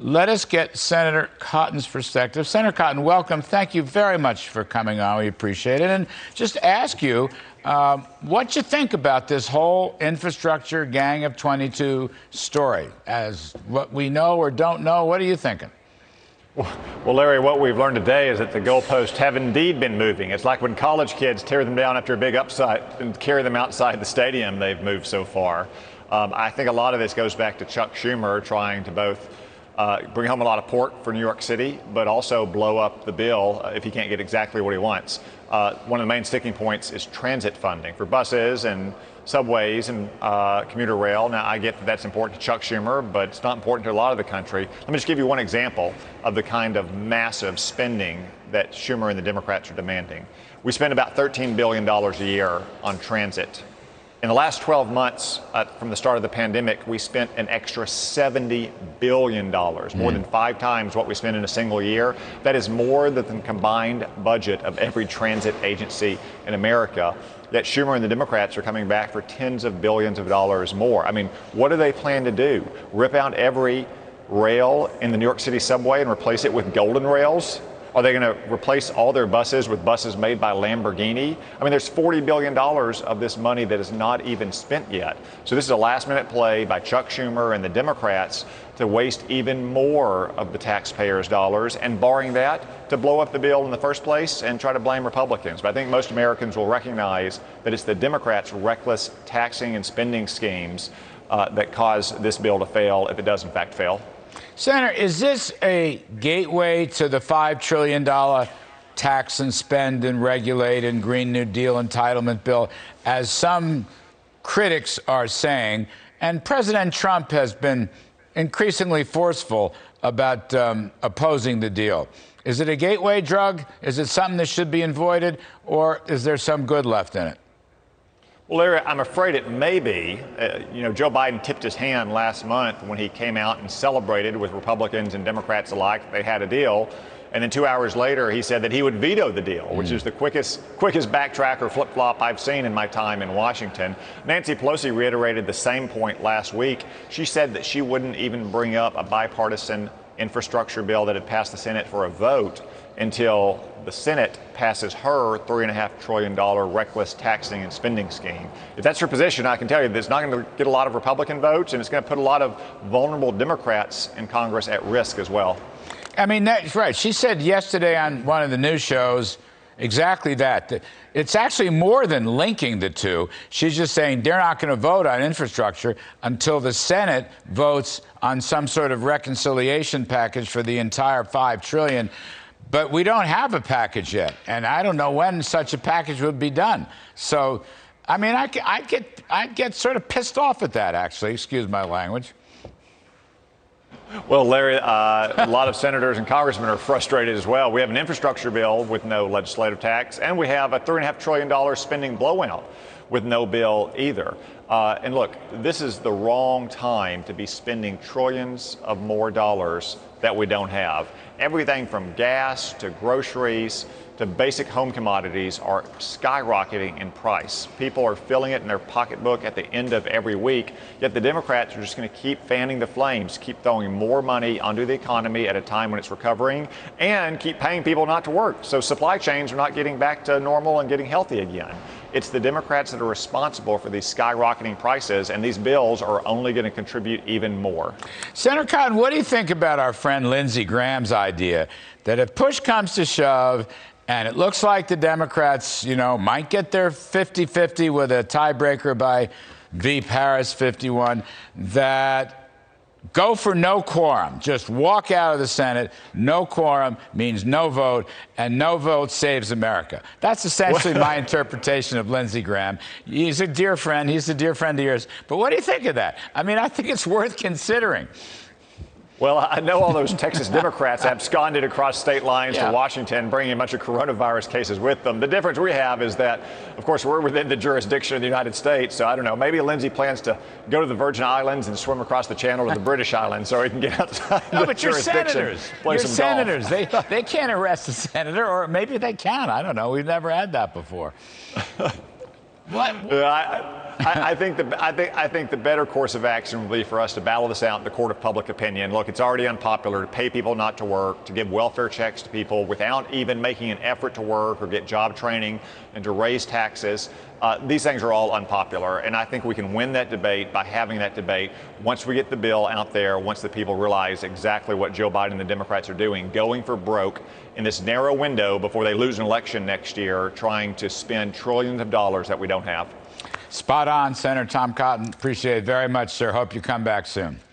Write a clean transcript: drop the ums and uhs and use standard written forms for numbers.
let us get Senator Cotton's perspective. Senator Cotton, welcome. Thank you very much for coming on. We appreciate it. And just ask you what you think about this whole infrastructure Gang of 22 story. As what we know or don't know, what are you thinking? Well, Larry, what we've learned today is that the goalposts have indeed been moving. It's like when college kids tear them down after a big upset and carry them outside the stadium. They've moved so far. I think a lot of this goes back to Chuck Schumer trying to both bring home a lot of pork for New York City, but also blow up the bill if he can't get exactly what he wants. One of the main sticking points is transit funding for buses and subways and commuter rail. Now, I get that that's important to Chuck Schumer, but it's not important to a lot of the country. Let me just give you one example of the kind of massive spending that Schumer and the Democrats are demanding. We spend about $13 billion a year on transit. In the last 12 months, from the start of the pandemic, we spent an extra $70 billion, more than 5 times what we spent in a single year. That is more than the combined budget of every transit agency in America. Yet Schumer and the Democrats are coming back for tens of billions of dollars more. I mean, what do they plan to do? Rip out every rail in the New York City subway and replace it with golden rails? Are they going to replace all their buses with buses made by Lamborghini? I mean, there's $40 billion of this money that is not even spent yet. So this is a last-minute play by Chuck Schumer and the Democrats to waste even more of the taxpayers' dollars, and barring that, to blow up the bill in the first place and try to blame Republicans. But I think most Americans will recognize that it's the Democrats' reckless taxing and spending schemes that cause this bill to fail, if it does in fact fail. Senator, is this a gateway to the $5 trillion tax and spend and regulate and Green New Deal entitlement bill, as some critics are saying? And President Trump has been increasingly forceful about opposing the deal. Is it a gateway drug? Is it something that should be avoided? Or is there some good left in it? Well, Larry, I'm afraid it may be. Joe Biden tipped his hand last month when he came out and celebrated with Republicans and Democrats alike that they had a deal. And then 2 hours later, he said that he would veto the deal, which is the quickest backtrack or flip-flop I've seen in my time in Washington. Nancy Pelosi reiterated the same point last week. She said that she wouldn't even bring up a bipartisan infrastructure bill that had passed the Senate for a vote until the Senate passes her $3.5 trillion reckless taxing and spending scheme. If that's her position, I can tell you that it's not going to get a lot of Republican votes, and it's going to put a lot of vulnerable Democrats in Congress at risk as well. I mean, that's right. She said yesterday on one of the news shows exactly that. It's actually more than linking the two. She's just saying they're not going to vote on infrastructure until the Senate votes on some sort of reconciliation package for the entire $5 trillion. But we don't have a package yet, and I don't know when such a package would be done. So, I mean, I'd get sort of pissed off at that, actually. Excuse my language. Well, Larry, a lot of senators and congressmen are frustrated as well. We have an infrastructure bill with no legislative tax, and we have a $3.5 trillion spending blowout with no bill either. And look, this is the wrong time to be spending trillions of more dollars that we don't have. Everything from gas to groceries to basic home commodities are skyrocketing in price. People are filling it in their pocketbook at the end of every week, yet the Democrats are just going to keep fanning the flames, keep throwing more money onto the economy at a time when it's recovering, and keep paying people not to work. So supply chains are not getting back to normal and getting healthy again. It's the Democrats that are responsible for these skyrocketing prices, and these bills are only going to contribute even more. Senator Cotton, what do you think about our friend Lindsey Graham's idea that if push comes to shove and it looks like the Democrats, might get their 50-50 with a tiebreaker by V. Harris 51, that go for no quorum. Just walk out of the Senate. No quorum means no vote, and no vote saves America. That's essentially my interpretation of Lindsey Graham. He's a dear friend. He's a dear friend of yours. But what do you think of that? I mean, I think it's worth considering. Well, I know all those Texas Democrats absconded across state lines to Washington, bringing a bunch of coronavirus cases with them. The difference we have is that, of course, we're within the jurisdiction of the United States. So I don't know, maybe Lindsey plans to go to the Virgin Islands and swim across the channel to the British Islands so he can get outside the jurisdiction. You're senators. They can't arrest a senator, or maybe they can. I don't know. We've never had that before. What? I think the better course of action will be for us to battle this out in the court of public opinion. Look, it's already unpopular to pay people not to work, to give welfare checks to people without even making an effort to work or get job training, and to raise taxes. These things are all unpopular, and I think we can win that debate by having that debate once we get the bill out there, once the people realize exactly what Joe Biden and the Democrats are doing, going for broke in this narrow window before they lose an election next year, trying to spend trillions of dollars that we don't have. Spot on, Senator Tom Cotton. Appreciate it very much, sir. Hope you come back soon.